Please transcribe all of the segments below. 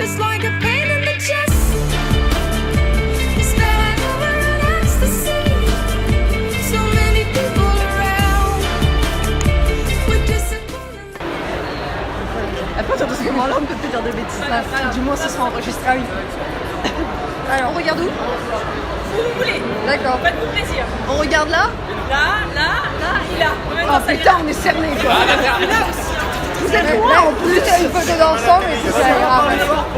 It's like a pain in the chest. Spilling over in ecstasy. So many people around. We're disappointed. À partir de ce moment-là, on ne peut plus dire de bêtises. Du moins, ce sera enregistré. Ah oui. Alors, on regarde où? Où vous voulez. D'accord. Faites-vous plaisir. On regarde là? Là, et là. En même temps, Oh ça putain, on est cernés quoi. là aussi. Vous êtes Là, loin on peut juste faire une photo d'ensemble et puis ça ira.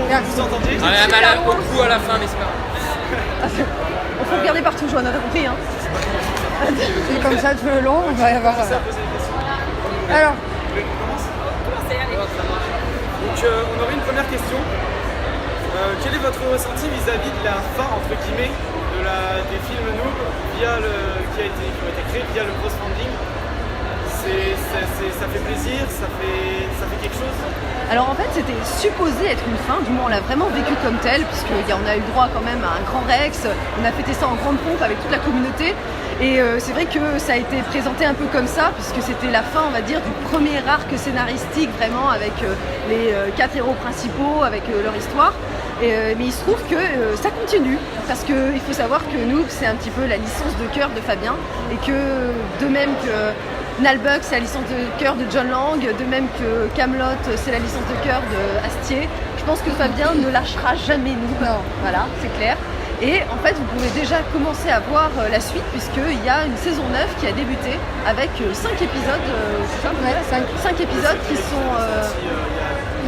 Merci. Elle a beaucoup à la fin, mais c'est pas grave. Il faut regarder partout, Joanne, on a compris. Hein. C'est comme ça tout le long, on va y avoir. Alors, Commencez, allez. Donc on aurait une première question. Quel est votre ressenti vis-à-vis de la fin entre guillemets des films Noob qui ont été créés via le crowdfunding? Ça fait plaisir, ça fait quelque chose? Alors en fait, c'était supposé être une fin, du moins on l'a vraiment vécu comme tel, puisqu'on a eu droit quand même à un grand Rex, on a fêté ça en grande pompe avec toute la communauté. Et c'est vrai que ça a été présenté un peu comme ça, puisque c'était la fin, on va dire, du premier arc scénaristique, vraiment, avec les 4 héros principaux, avec leur histoire. Mais il se trouve que ça continue, parce qu'il faut savoir que Noob, c'est un petit peu la licence de cœur de Fabien, et que de même que Nalbuck, c'est la licence de cœur de John Lang, de même que Camelot, c'est la licence de cœur de Astier. Je pense que Fabien ne lâchera jamais Noob, voilà, c'est clair. Et en fait, vous pouvez déjà commencer à voir la suite, puisqu'il y a une saison 9 qui a débuté avec 5 épisodes, c'est ça, ouais, 5 épisodes qui sont...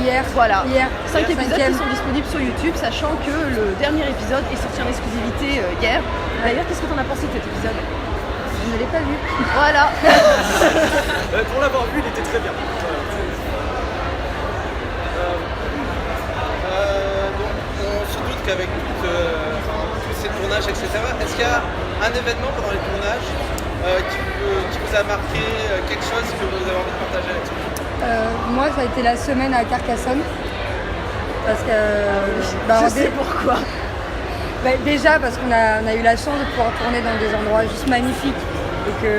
hier, 5 épisodes qui cinquième. sont disponibles sur YouTube, sachant que le dernier épisode est sorti en exclusivité hier. D'ailleurs, qu'est-ce que tu en as pensé de cet épisode? Je ne l'ai pas vu. Voilà. Pour l'avoir vu, il était très bien. Donc on se doute qu'avec tous ces tournages, etc., est-ce qu'il y a un événement pendant les tournages qui vous a marqué, quelque chose que vous avez envie de partager avec nous? Moi, ça a été la semaine à Carcassonne. Parce que. Je sais pourquoi. Déjà parce qu'on a eu la chance de pouvoir tourner dans des endroits juste magnifiques. Et que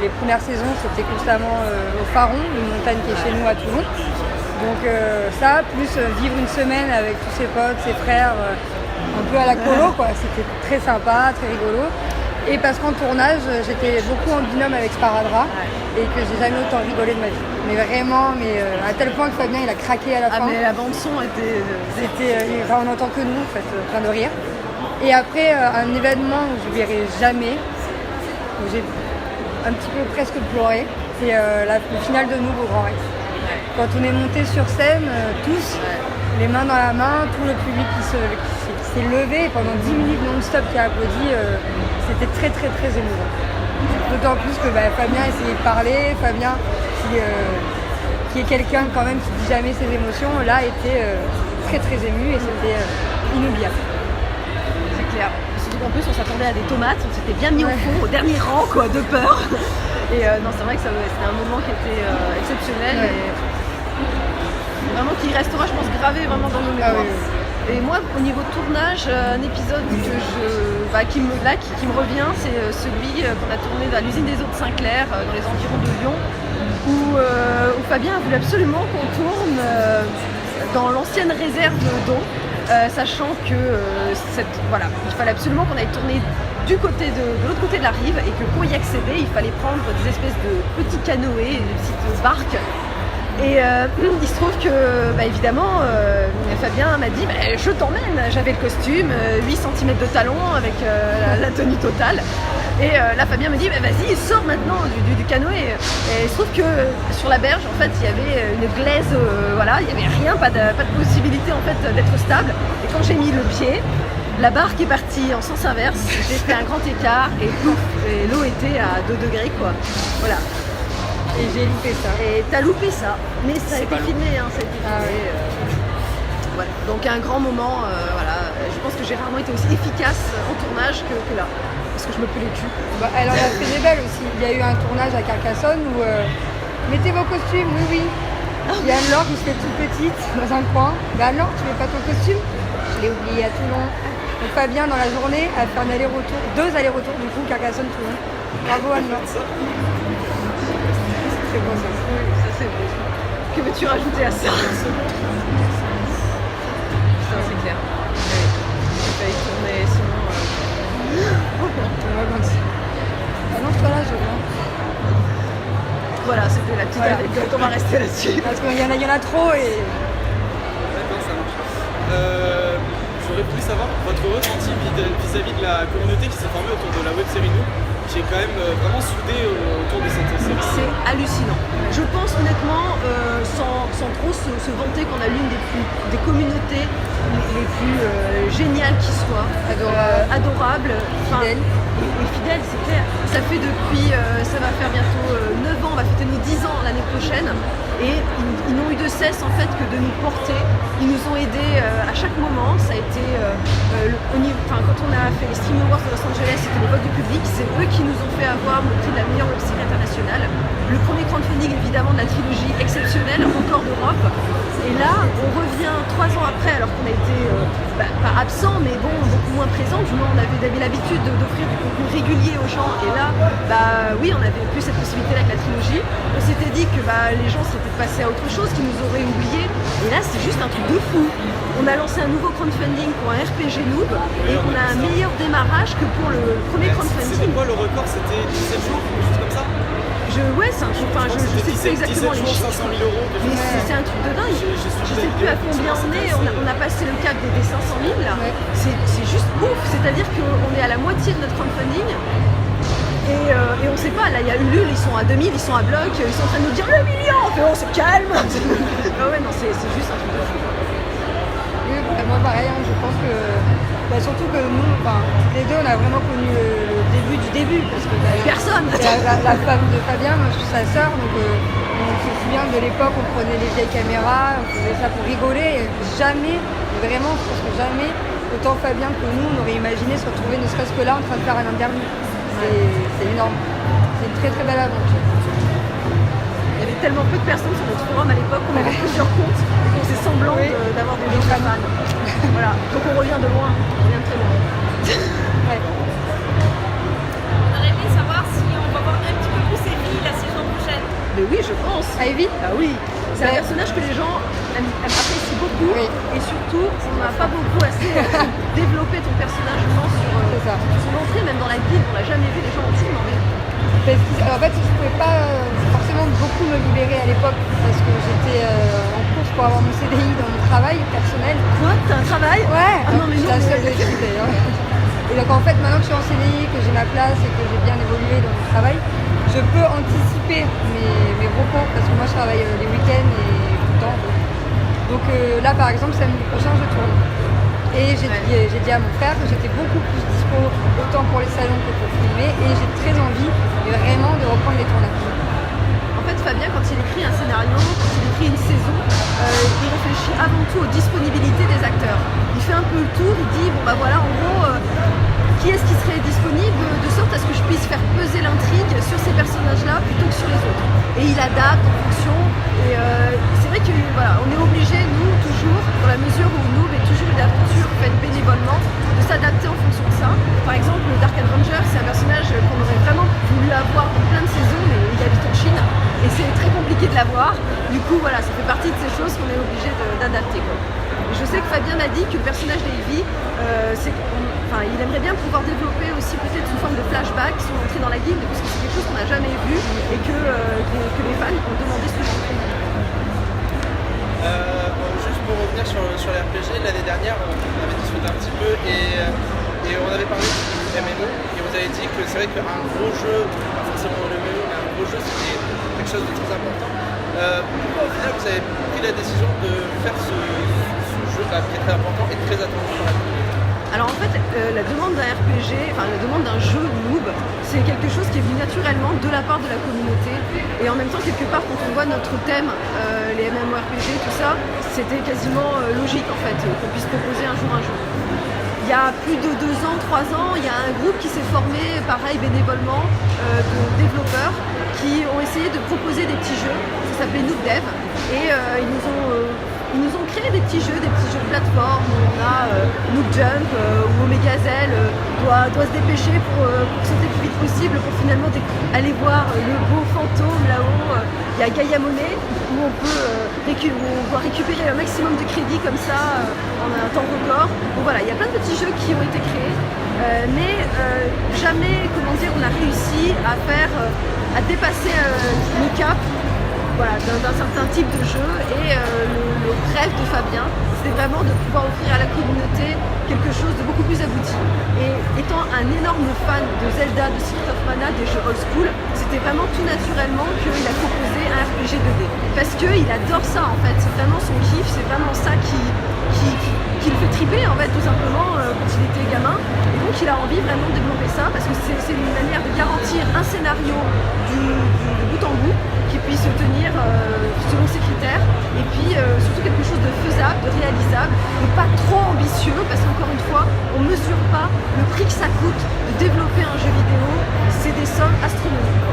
les premières saisons, c'était constamment au Faron, une montagne qui est chez nous à Toulon. Donc ça, plus vivre une semaine avec tous ses potes, ses frères, un peu à la colo, quoi. C'était très sympa, très rigolo. Et parce qu'en tournage, j'étais beaucoup en binôme avec Sparadrap et que j'ai jamais autant rigolé de ma vie. Mais vraiment, à tel point que Fabien, il a craqué à la fin. Mais la bande son était... on n'entend que nous, en fait, plein de rire. Et après, un événement où je verrai jamais, où j'ai un petit peu presque pleuré, c'est le final de Noob au Grand Rex. Quand on est monté sur scène, tous, les mains dans la main, tout le public qui s'est levé pendant 10 minutes non-stop qui a applaudi, c'était très très très émouvant. D'autant plus que Fabien essayait de parler, Fabien qui est quelqu'un quand même qui dit jamais ses émotions, là était très très ému et c'était inoubliable. C'est clair. Surtout qu'en plus on s'attendait à des tomates, on s'était bien mis au fond, au dernier rang quoi, de peur. Et non, c'est vrai que c'était un moment qui était exceptionnel et vraiment qui restera, je pense, gravé vraiment dans nos mémoires. Et moi, au niveau de tournage, un épisode qui me revient, c'est celui qu'on a tourné à l'usine des eaux de Saint-Clair, dans les environs de Lyon, où Fabien a voulu absolument qu'on tourne dans l'ancienne réserve d'eau, sachant que il fallait absolument qu'on aille tourner de l'autre côté de la rive et que pour y accéder, il fallait prendre des espèces de petits canoës, des petites barques. Et il se trouve que, évidemment, Fabien m'a dit je t'emmène. J'avais le costume, 8 cm de talon avec la tenue totale. Et là, Fabien me dit vas-y, sors maintenant du canoë. Et il se trouve que sur la berge, en fait, il y avait une glaise, il n'y avait rien, pas de possibilité en fait d'être stable. Et quand j'ai mis le pied, la barque est partie en sens inverse. J'ai fait un grand écart et pouf, et l'eau était à 2 degrés, quoi. Voilà. Et j'ai loupé ça. Et t'as loupé ça, mais ça a été filmé, ça a été filmé. Voilà. Donc un grand moment, je pense que j'ai rarement été aussi efficace en tournage que là, parce que je me pelais le cul. Elle en a fait des belles aussi. Il y a eu un tournage à Carcassonne où mettez vos costumes, oui. Il y a Anne-Laure qui se fait toute petite dans un coin. Anne-Laure, tu mets pas ton costume? Je l'ai oublié à Toulon. Donc Fabien, dans la journée, a fait un aller-retour, 2 allers-retours du coup, Carcassonne-Toulon. Bravo Anne-Laure. C'est beau ça. Oui, ça c'est beau. Que veux-tu rajouter à ça? Ça, c'est clair. Oui. J'ai failli tourner, sinon. Ah non, toi là, je vois. Voilà, c'était la petite Voilà. anecdote, on va rester là-dessus. Parce qu'il y en a trop et. D'accord, ça marche. J'aurais voulu savoir votre ressenti vis-à-vis de la communauté qui s'est formée autour de la web-série Nous, qui est quand même vraiment soudée autour de cette série. C'est hallucinant. Je pense honnêtement, sans trop se vanter qu'on a l'une des communautés les plus géniales qui soient, adorables, enfin, Fidèles. et fidèles, c'est clair. Ça fait depuis, ça va faire bientôt 9 ans, on va fêter nos 10 ans l'année prochaine, et ils n'ont eu de cesse en fait que de nous porter. Ils nous ont aidés à chaque moment. Ça a été, quand on a fait les Stream Awards de Los Angeles, c'était le vote du public, c'est eux qui nous ont fait avoir le prix de la meilleure web série internationale. Le premier crowdfunding évidemment de la trilogie exceptionnelle, record d'Europe. Et là, on revient 3 ans après, alors qu'on a été pas absent, mais bon, beaucoup moins présent. Du moins, on avait l'habitude d'offrir du contenu régulier aux gens. Et là, oui, on avait plus cette possibilité avec la trilogie. On s'était dit que les gens s'étaient passés à autre chose, qu'ils nous auraient oubliés. Et là, c'est juste un truc de fou. On a lancé un nouveau crowdfunding pour un RPG Noob et on a un meilleur démarrage que pour le premier C'était crowdfunding. quoi le record? C'était 17 jours, quelque chose comme ça? Ouais, c'est un truc, je sais plus exactement les 17 jours, chiffres. 500 000 euros. quelque Mais chose comme ça. c'est un truc de dingue. J'ai Je suivi sais la plus à vidéo, combien on est. On a passé le cap des 500 000 là. Ouais. C'est juste ouf. C'est-à-dire qu'on est à la moitié de notre crowdfunding. Et on sait pas, là il y a Ulule, ils sont à 2000, ils sont à bloc, ils sont en train de nous dire le million. On fait, on se calme. Ouais, non, c'est juste un truc de fou. Oui, moi pareil, je pense que. Surtout que nous, les deux, on a vraiment connu le début du début. Parce que Personne. la femme de Fabien, moi je suis sa sœur, donc on se souvient de l'époque, on prenait les vieilles caméras, on faisait ça pour rigoler. Et jamais, vraiment, je pense que jamais, autant Fabien que nous, on aurait imaginé se retrouver ne serait-ce que là en train de faire un interview. C'est énorme. C'est une très très belle aventure. Il y avait tellement peu de personnes sur notre forum à l'époque qu'on avait plusieurs comptes et qu'on faisait semblant d'avoir des gens fans. Voilà, donc on revient de loin, on revient de très loin. Ouais. On aurait aimé savoir si on va voir un petit peu plus Evie la saison prochaine. Mais oui, je pense. Ivy Ah oui, c'est un Ouais. personnage que les gens apprécient beaucoup Oui. et surtout on n'a pas beaucoup assez développé ton personnage, je pense, C'est ça. sur son entrée, même dans la guide, on l'a jamais vu les gens en team. En fait, je ne pouvais pas forcément beaucoup me libérer à l'époque parce que j'étais en course pour avoir mon CDI dans mon travail personnel. Quoi? T'as un travail? Ouais, Ah non, mais je suis nous, la seule de l'équipe d'ailleurs. Et donc en fait, maintenant que je suis en CDI, que j'ai ma place et que j'ai bien évolué dans mon travail, je peux anticiper mes repos parce que moi je travaille les week-ends et tout le temps. Donc là par exemple, samedi prochain, je tourne. Et j'ai dit à mon frère que j'étais beaucoup plus dispo autant pour les salons que pour filmer et j'ai très envie vraiment de reprendre les tournages. En fait, Fabien, quand il écrit un scénario, quand il écrit une saison, il réfléchit avant tout aux disponibilités des acteurs. Il fait un peu le tour, il dit, bon bah voilà, en gros, qui est-ce qui serait disponible de sorte à ce que je puisse faire peser l'intrigue sur ces personnages-là plutôt que sur les autres. Et il adapte en fonction. Et c'est vrai que voilà, on est obligé, nous, toujours, dans la mesure où Noob est toujours une aventure faite bénévolement, de s'adapter en fonction de ça. Par exemple, le Dark Avenger, c'est un personnage qu'on aurait vraiment voulu avoir dans plein de saisons, mais il habite en Chine et c'est très compliqué de l'avoir. Du coup, voilà, ça fait partie de ces choses qu'on est obligé d'adapter. Et je sais que Fabien m'a dit que le personnage d'Evie, il aimerait bien pouvoir développer aussi peut-être sous forme de flashback son entrée dans la guilde, parce que c'est quelque chose qu'on n'a jamais vu et que les fans ont demandé souvent. Juste pour revenir sur les RPG, l'année dernière, on avait discuté un petit peu et on avait parlé du MMO et vous avez dit que c'est vrai qu'un gros jeu, pas forcément le MMO, mais un gros jeu c'était quelque chose de très important. Pourquoi au final vous avez pris la décision de faire ce jeu-là qui est très important et très attendu par la communauté? Alors en fait, la demande d'un RPG, la demande d'un jeu Noob, c'est quelque chose qui est venu naturellement de la part de la communauté. Et en même temps, quelque part, quand on voit notre thème, les MMORPG, tout ça, c'était quasiment logique en fait, qu'on puisse proposer un jour un jeu. Il y a plus de 2 ans, 3 ans, il y a un groupe qui s'est formé, pareil, bénévolement, de développeurs qui ont essayé de proposer des petits jeux. Ça s'appelait Noob Dev. Et ils nous ont créé des petits jeux de plateforme où on a Noob Jump où Omegazelle doit se dépêcher pour sauter le plus vite possible pour finalement aller voir le beau fantôme là-haut. Il y a Gaia Money où on doit récupérer un maximum de crédits comme ça en un temps record. Donc voilà, il y a plein de petits jeux qui ont été créés, mais jamais, comment dire, on a réussi à dépasser le cap, voilà, d'un certain type de jeu. Et le rêve de Fabien, c'est vraiment de pouvoir offrir à la communauté quelque chose de beaucoup plus abouti. Et étant un énorme fan de Zelda, de Secret of Mana, des jeux old school, c'était vraiment tout naturellement qu'il a proposé un RPG 2D. Parce qu'il adore ça en fait, c'est vraiment son kiff, c'est vraiment ça qui le fait triper en fait, tout simplement quand il était gamin. Et donc il a envie vraiment de développer ça parce que c'est une manière de garantir un scénario de bout en bout qui puisse se tenir selon ses critères, et puis surtout quelque chose de faisable, de réalisable, et pas trop ambitieux, parce qu'encore une fois, on ne mesure pas le prix que ça coûte de développer un jeu vidéo, c'est des sommes astronomiques.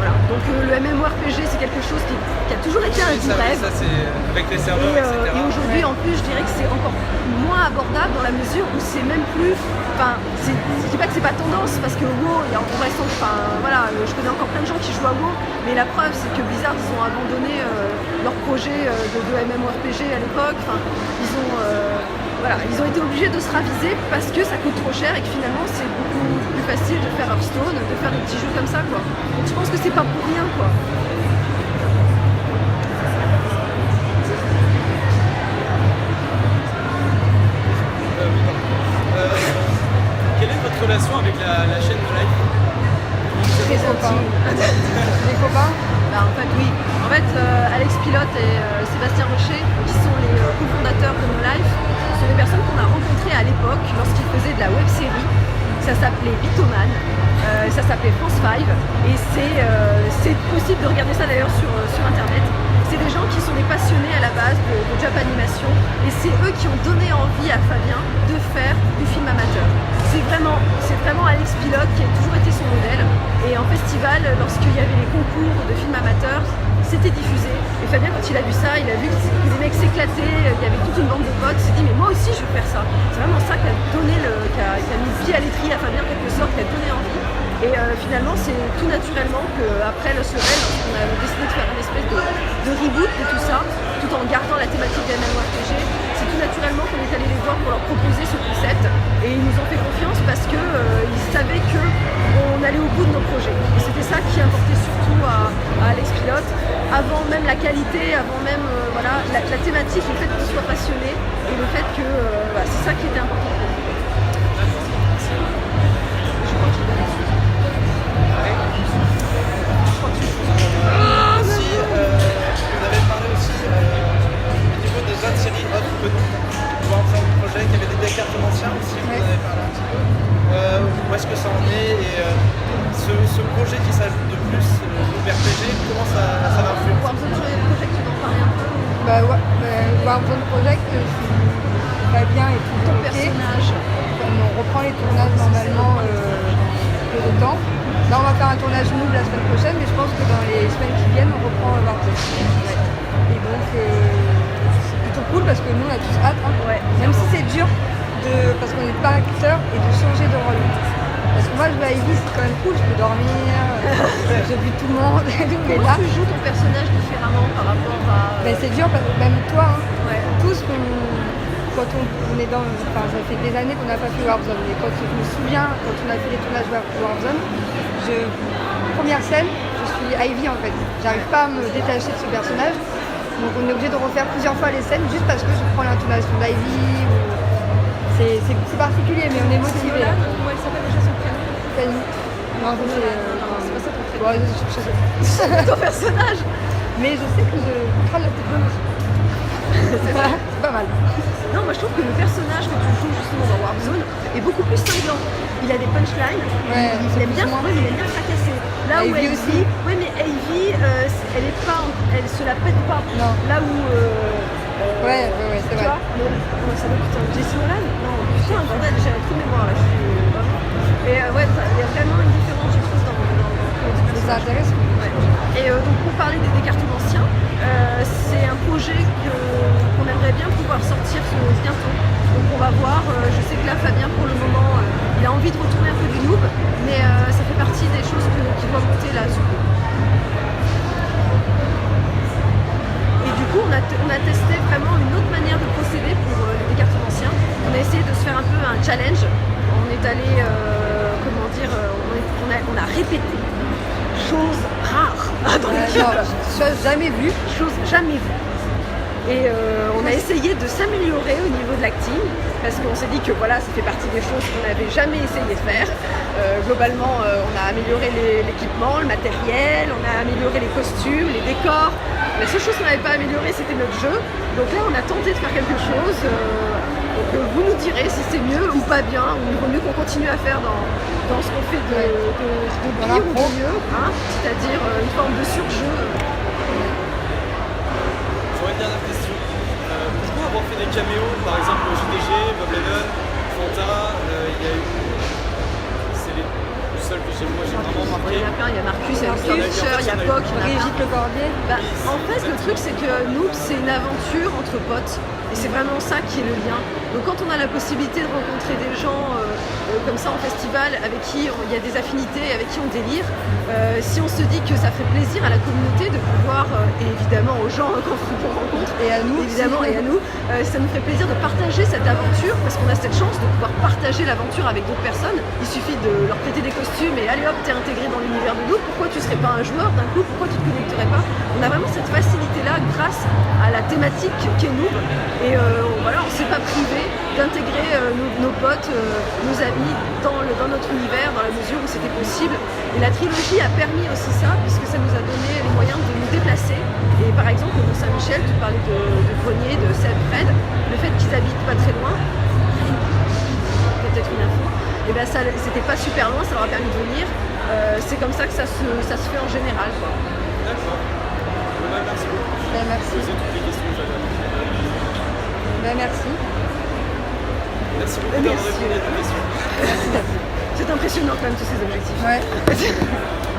Voilà. Donc le MMORPG, c'est quelque chose qui a toujours été un doux rêve. Ça, c'est avec les serveurs, etc. Et aujourd'hui, en plus, je dirais que c'est encore moins abordable dans la mesure où c'est même plus. Enfin, je dis pas que c'est pas tendance, parce que WoW, on reste. Enfin, voilà, je connais encore plein de gens qui jouent à WoW, mais la preuve, c'est que Blizzard, ils ont abandonné leur projet de MMORPG à l'époque. Enfin, ils ont été obligés de se raviser parce que ça coûte trop cher et que finalement c'est beaucoup plus facile de faire Hearthstone, de faire des petits jeux comme ça, quoi. Donc je pense que c'est pas pour rien, quoi. Quelle est votre relation avec la chaîne No Life? Très intime. Des copains. Bah, en fait, oui. En fait, Alex Pilote et Sébastien Rocher, qui sont les cofondateurs de No Life, sont des personnes qu'on a rencontrées à l'époque lorsqu'ils faisaient de la web série. Ça s'appelait Vitoman, ça s'appelait France 5, et c'est possible de regarder ça d'ailleurs sur internet. C'est des gens qui sont des passionnés à la base de Japanimation, et c'est eux qui ont donné envie à Fabien de faire du film amateur. C'est vraiment Alex Pilote qui a toujours été son modèle, et en festival, lorsqu'il y avait les concours de films amateurs, c'était diffusé. Et Fabien, quand il a vu ça, il a vu que les mecs s'éclataient, il y avait toute une bande de potes, il s'est dit mais moi aussi je veux faire ça. C'est vraiment ça qui a mis pied à l'étrier à Fabien en quelque sorte, qui a donné envie. Et finalement, c'est tout naturellement qu'après Lost Level, on a décidé de faire une espèce de reboot de tout ça, tout en gardant la thématique des MMORPG. C'est tout naturellement qu'on est allé les voir pour leur proposer ce concept, et ils nous ont fait confiance parce qu'ils savaient qu'on allait au bout de nos projets. Et c'était ça qui importait surtout à Alex Pilote, avant même la qualité, avant même voilà, la thématique, le fait qu'ils soient passionnés, et le fait que c'est ça qui était important pour nous. Je crois qu'il y a Aussi, vous avez parlé aussi au niveau des autres séries autres que nous, Warzone Project, il y avait des décartements anciens aussi, vous en avez parlé un petit peu. Où est-ce que ça en est, et ce projet qui s'ajoute de plus, le RPG, comment ça va influencer? Warzone Project, tu veux en parler un peu? Warzone Project, Fabien est tout Ton ok. personnage. On reprend les tournages normalement peu de temps. Là, on va faire un tournage noob la semaine prochaine, mais je pense que dans les semaines qui viennent, on reprend Warzone. Ouais. Et donc, c'est plutôt cool parce que nous, on a tous hâte. Hein. Ouais. Même si c'est dur, parce qu'on n'est pas acteur, et de changer de rôle. Parce que moi, je vais à Ivy, c'est quand même cool, je peux dormir, je bute tout le monde. Mais Comment là, tu joues ton personnage différemment par rapport à... ben, c'est dur, parce que même toi, hein, Ouais. tous, quand on est dans... Enfin, ça fait des années qu'on n'a pas fait Warzone, mais quand je me souviens, quand on a fait les tournages Warzone, première scène, je suis Ivy en fait. J'arrive pas à me détacher de ce personnage, donc on est obligé de refaire plusieurs fois les scènes juste parce que je prends l'intonation d'Ivy. C'est particulier, mais on est motivé. Comment elle s'appelle déjà son prénom? Fanny. Non, ça, c'est pas ça ton prénom. Ouais, je sais pas. Ton personnage. Mais je sais que je contrôle la technologie. C'est pas mal. Non, moi je trouve que le personnage que tu joues justement dans Warzone est beaucoup plus cinglant. Il a des punchlines, Ouais, il aime bien, plus ou moins. il aime bien fracasser. Là où Ivy aussi. oui, mais Ivy, elle se la pète pas. Non. Là où Ouais, c'est tu vrai. vois, comment ça s'appelle, putain, Jessie Nolan? Non, putain, bordel, j'ai un trou de mémoire là, je suis vraiment. Et ouais, il y a vraiment une différence, je trouve, dans le Mais ça intéresse. Ouais. Et donc pour parler des décartements anciens, c'est un projet qu'on aimerait bien pouvoir sortir bientôt. Donc on va voir, je sais que là Fabien pour le moment il a envie de retourner un peu du noob, mais ça fait partie des choses qui doivent monter là. on a testé vraiment une autre manière de procéder pour les décartomanciens. On a essayé de se faire un peu un challenge. On est allé, on a répété, chose rare dans l'équipe, Chose jamais vue. chose jamais vue. Et on a essayé de s'améliorer au niveau de l'acting parce qu'on s'est dit que voilà, ça fait partie des choses qu'on n'avait jamais essayé de faire. Globalement, on a amélioré l'équipement, le matériel, on a amélioré les costumes, les décors. La seule chose qu'on n'avait pas améliorée, c'était notre jeu. Donc là, on a tenté de faire quelque chose. Donc vous nous direz si c'est mieux ou pas bien, ou il vaut mieux qu'on continue à faire dans ce qu'on fait de pire ou de mieux, hein, c'est-à-dire une forme de surjeu. J'aurais une dernière question. Pourquoi avoir fait des caméos, par exemple au JDG, Bob Lennon, Fanta, il y a eu. C'est les seuls que j'ai vraiment marqué. Il y en a plein, il y a Marcus, il y a Marcus, Fischer, il y a Poc, il y en a plein. Brigitte Le Cordier. Bah, en fait, le truc, c'est que nous, c'est une aventure entre potes. Et c'est vraiment ça qui est le lien. Donc quand on a la possibilité de rencontrer des gens comme ça en festival, avec qui il y a des affinités, avec qui on délire, si on se dit que ça fait plaisir à la communauté de pouvoir, et évidemment aux gens qu'on rencontre, Et à nous évidemment, aussi. et à nous, ça nous fait plaisir de partager cette aventure, parce qu'on a cette chance de pouvoir partager l'aventure avec d'autres personnes. Il suffit de leur prêter des costumes et allez hop, t'es intégré dans l'univers de Noob. Pourquoi tu serais pas un joueur d'un coup? Pourquoi tu te connecterais pas? On a vraiment cette facilité-là grâce à la thématique qu'est Noob. Et voilà, on ne s'est pas privé d'intégrer nos potes, nos amis dans notre univers, dans la mesure où c'était possible. Et la trilogie a permis aussi ça, puisque ça nous a donné les moyens de nous déplacer. Et par exemple, au Mont-Saint-Michel, tu parlais de Grenier, de Seb, Fred, le fait qu'ils habitent pas très loin, peut-être une info, et ben ça, c'était pas super loin, ça leur a permis de venir. C'est comme ça que ça se fait en général, quoi. D'accord. Merci beaucoup. Ben, merci. Poser toutes les questions que j'avais. Ben, merci. Merci beaucoup d'avoir Merci. répondu à nos questions. C'est impressionnant quand même tous ces objectifs. Ouais.